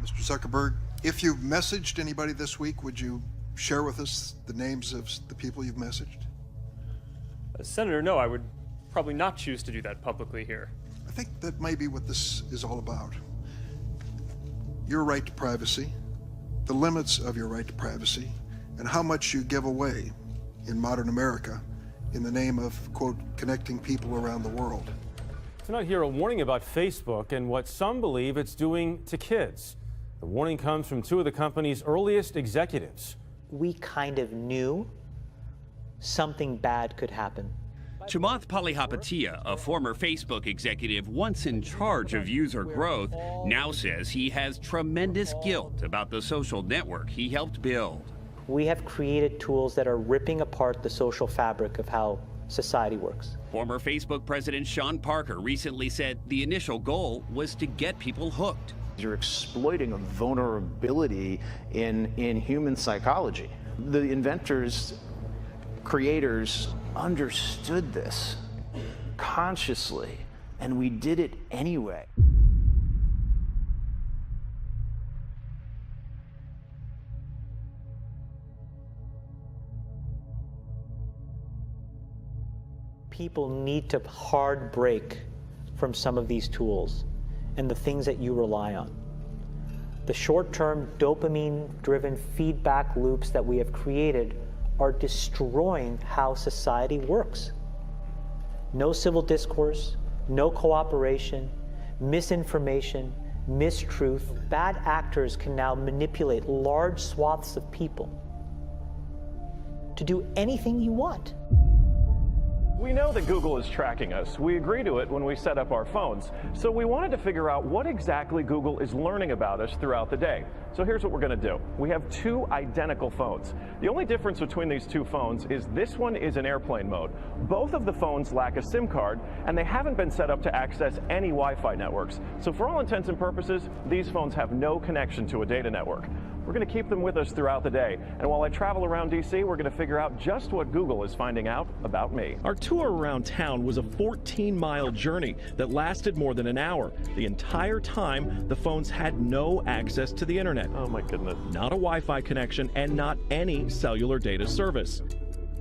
Mr. Zuckerberg, if you've messaged anybody this week, would you share with us the names of the people you've messaged? Senator, no, I would probably not choose to do that publicly here. I think that may be what this is all about. Your right to privacy, the limits of your right to privacy, and how much you give away in modern America in the name of, quote, connecting people around the world. Tonight here, a warning about Facebook and what some believe it's doing to kids. The warning comes from two of the company's earliest executives. We kind of knew something bad could happen. Chamath Palihapitiya, a former Facebook executive once in charge of user growth, now says he has tremendous guilt about the social network he helped build. We have created tools that are ripping apart the social fabric of how society works. Former Facebook president Sean Parker recently said the initial goal was to get people hooked. You're exploiting a vulnerability in human psychology. The inventors, creators understood this consciously, and we did it anyway. People need to hard break from some of these tools and the things that you rely on. The short-term dopamine-driven feedback loops that we have created are destroying how society works. No civil discourse, no cooperation, misinformation, mistruth. Bad actors can now manipulate large swaths of people to do anything you want. We know that Google is tracking us. We agree to it when we set up our phones. So we wanted to figure out what exactly Google is learning about us throughout the day. So here's what we're going to do. We have two identical phones. The only difference between these two phones is this one is in airplane mode. Both of the phones lack a SIM card, and they haven't been set up to access any Wi-Fi networks. So for all intents and purposes, these phones have no connection to a data network. We're going to keep them with us throughout the day. And while I travel around D.C., we're going to figure out just what Google is finding out about me. Our tour around town was a 14-mile journey that lasted more than an hour. The entire time, the phones had no access to the internet. Oh my goodness. Not a Wi-Fi connection and not any cellular data service.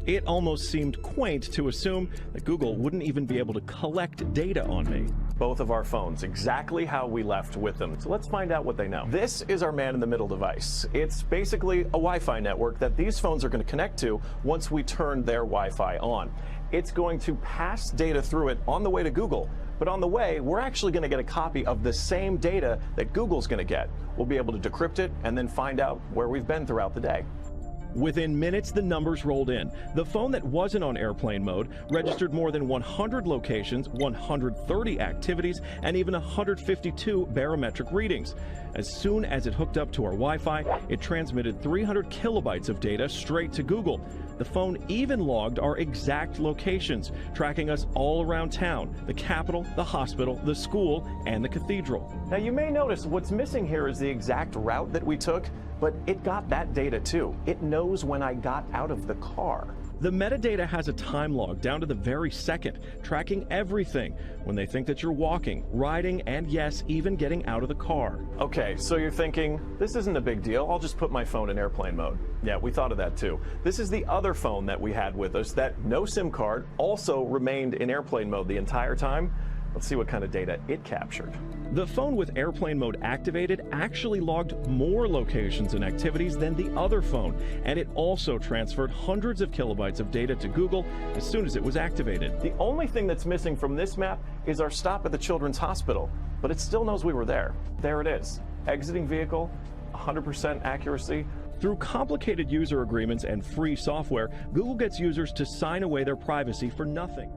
It almost seemed quaint to assume that Google wouldn't even be able to collect data on me. Both of our phones, exactly how we left with them. So let's find out what they know. This is our man-in-the-middle device. It's basically a Wi-Fi network that these phones are going to connect to once we turn their Wi-Fi on. It's going to pass data through it on the way to Google, but on the way, we're actually going to get a copy of the same data that Google's going to get. We'll be able to decrypt it and then find out where we've been throughout the day. Within minutes, the numbers rolled in. The phone that wasn't on airplane mode registered more than 100 locations, 130 activities, and even 152 barometric readings. As soon as it hooked up to our Wi-Fi, it transmitted 300 kilobytes of data straight to Google. The phone even logged our exact locations, tracking us all around town, the Capitol, the hospital, the school, and the cathedral. Now you may notice what's missing here is the exact route that we took, but it got that data too. It knows when I got out of the car. The metadata has a time log down to the very second, tracking everything when they think that you're walking, riding, and yes, even getting out of the car. Okay, so you're thinking, this isn't a big deal. I'll just put my phone in airplane mode. Yeah, we thought of that too. This is the other phone that we had with us that no SIM card, also remained in airplane mode the entire time. Let's see what kind of data it captured. The phone with airplane mode activated actually logged more locations and activities than the other phone, and it also transferred hundreds of kilobytes of data to Google as soon as it was activated. The only thing that's missing from this map is our stop at the Children's Hospital, but it still knows we were there. There it is. Exiting vehicle, 100% accuracy. Through complicated user agreements and free software, Google gets users to sign away their privacy for nothing.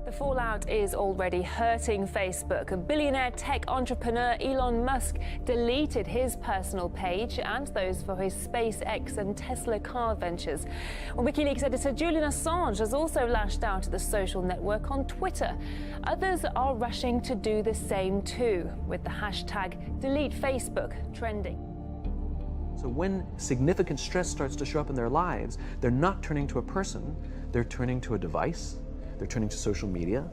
The fallout is already hurting Facebook. A billionaire tech entrepreneur Elon Musk deleted his personal page and those for his SpaceX and Tesla car ventures. Well, WikiLeaks editor Julian Assange has also lashed out at the social network on Twitter. Others are rushing to do the same too, with the hashtag #DeleteFacebook trending. So when significant stress starts to show up in their lives, they're not turning to a person, they're turning to a device. They're turning to social media,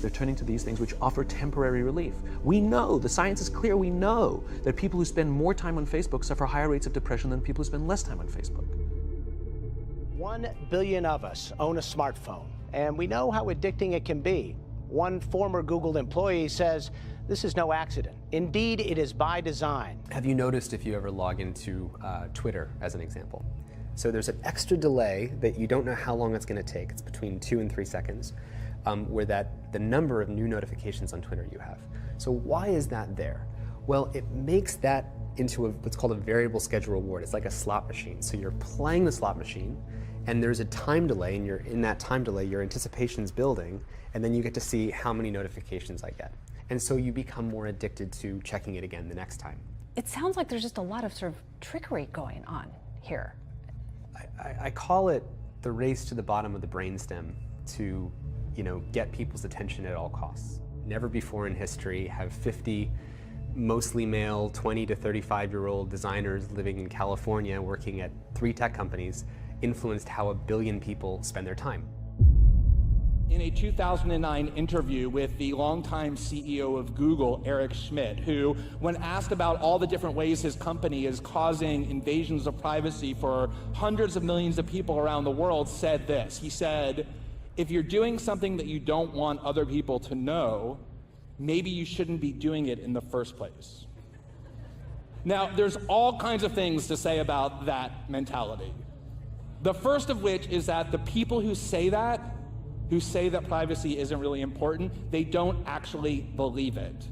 They're turning to these things which offer temporary relief. We know, the science is clear, we know that people who spend more time on Facebook suffer higher rates of depression than people who spend less time on Facebook. 1 billion of us own a smartphone, and we know how addicting it can be. One former Google employee says this is no accident. Indeed, it is by design. Have you noticed if you ever log into Twitter, as an example? So there's an extra delay that you don't know how long it's going to take. It's between 2 and 3 seconds, where the number of new notifications on Twitter you have. So why is that there? Well, it makes that into what's called a variable schedule reward. It's like a slot machine. So you're playing the slot machine, and there's a time delay, and in that time delay, your anticipation's building, and then you get to see how many notifications I get. And so you become more addicted to checking it again the next time. It sounds like there's just a lot of sort of trickery going on here. I call it the race to the bottom of the brainstem to, get people's attention at all costs. Never before in history have 50 mostly male 20 to 35-year-old designers living in California working at 3 tech companies influenced how 1 billion people spend their time. In a 2009 interview with the longtime CEO of Google, Eric Schmidt, who, when asked about all the different ways his company is causing invasions of privacy for hundreds of millions of people around the world, said this. He said, if you're doing something that you don't want other people to know, maybe you shouldn't be doing it in the first place. Now, there's all kinds of things to say about that mentality. The first of which is that the people who say that privacy isn't really important, they don't actually believe it.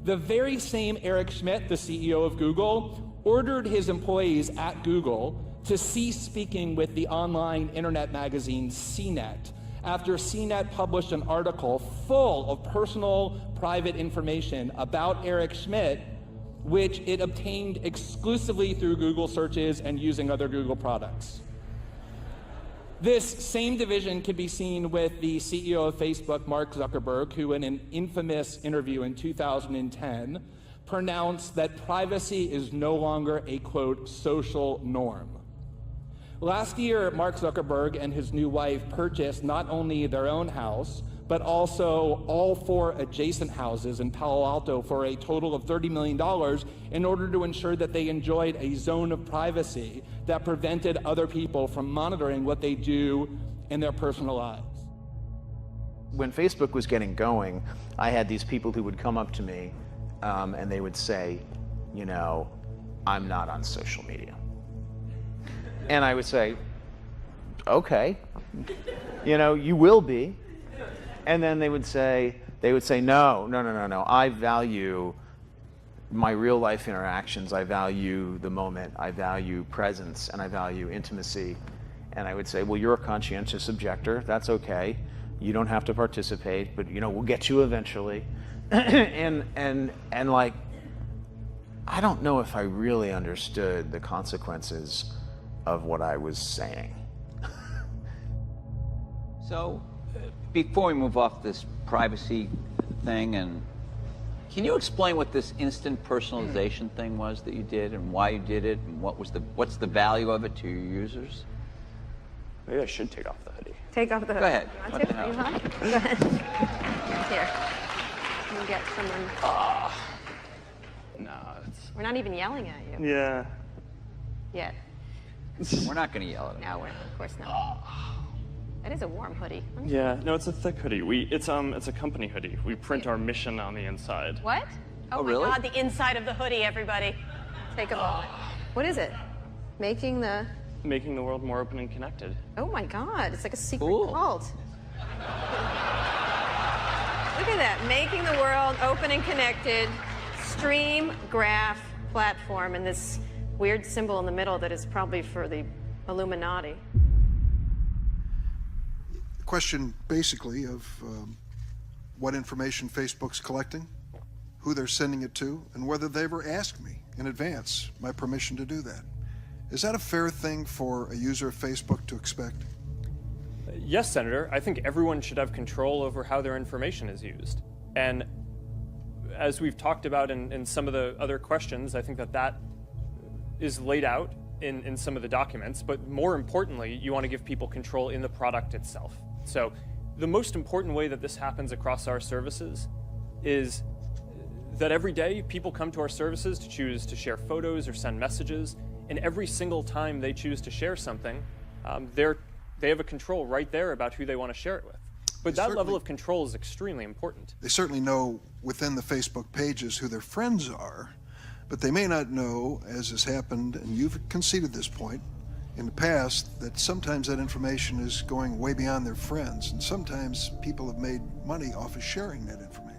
The very same Eric Schmidt, the CEO of Google, ordered his employees at Google to cease speaking with the online internet magazine CNET after CNET published an article full of personal, private information about Eric Schmidt, which it obtained exclusively through Google searches and using other Google products. This same division can be seen with the CEO of Facebook, Mark Zuckerberg, who in an infamous interview in 2010 pronounced that privacy is no longer a, quote, social norm. Last year, Mark Zuckerberg and his new wife purchased not only their own house, but also all 4 adjacent houses in Palo Alto for a total of $30 million in order to ensure that they enjoyed a zone of privacy that prevented other people from monitoring what they do in their personal lives. When Facebook was getting going, I had these people who would come up to me and they would say, I'm not on social media. And I would say, okay, you will be. And then they would say, no, I value my real life interactions. I value the moment. I value presence, and I value intimacy. And I would say, well, you're a conscientious objector. That's okay. You don't have to participate, but we'll get you eventually. and like, I don't know if I really understood the consequences of what I was saying. So, before we move off this privacy thing, and can you explain what this instant personalization thing was that you did, and why you did it, and what's the value of it to your users? Maybe I should take off the hoodie. Take off the hoodie. Go ahead. You want to? You want? Go ahead. Here. We'll get someone. No, it's... We're not even yelling at you. Yeah. Yet. We're not going to yell at them. No, of course not. That is a warm hoodie. Yeah, no, it's a thick hoodie. It's a company hoodie. We print our mission on the inside. What? Oh my really? God, the inside of the hoodie, everybody. Take a moment. What is it? Making the world more open and connected. Oh my God, it's like a secret Cool. cult. Look at that, making the world open and connected, stream graph platform, and this weird symbol in the middle that is probably for the Illuminati. The question basically of what information Facebook's collecting, who they're sending it to, and whether they ever asked me in advance my permission to do that. Is that a fair thing for a user of Facebook to expect? Yes, Senator. I think everyone should have control over how their information is used. And as we've talked about in some of the other questions, I think that is laid out in some of the documents. But more importantly, you want to give people control in the product itself. So the most important way that this happens across our services is that every day people come to our services to choose to share photos or send messages, and every single time they choose to share something, they have a control right there about who they want to share it with. But that level of control is extremely important. They certainly know within the Facebook pages who their friends are, but they may not know, as has happened, and you've conceded this point in the past, that sometimes that information is going way beyond their friends, and sometimes people have made money off of sharing that information.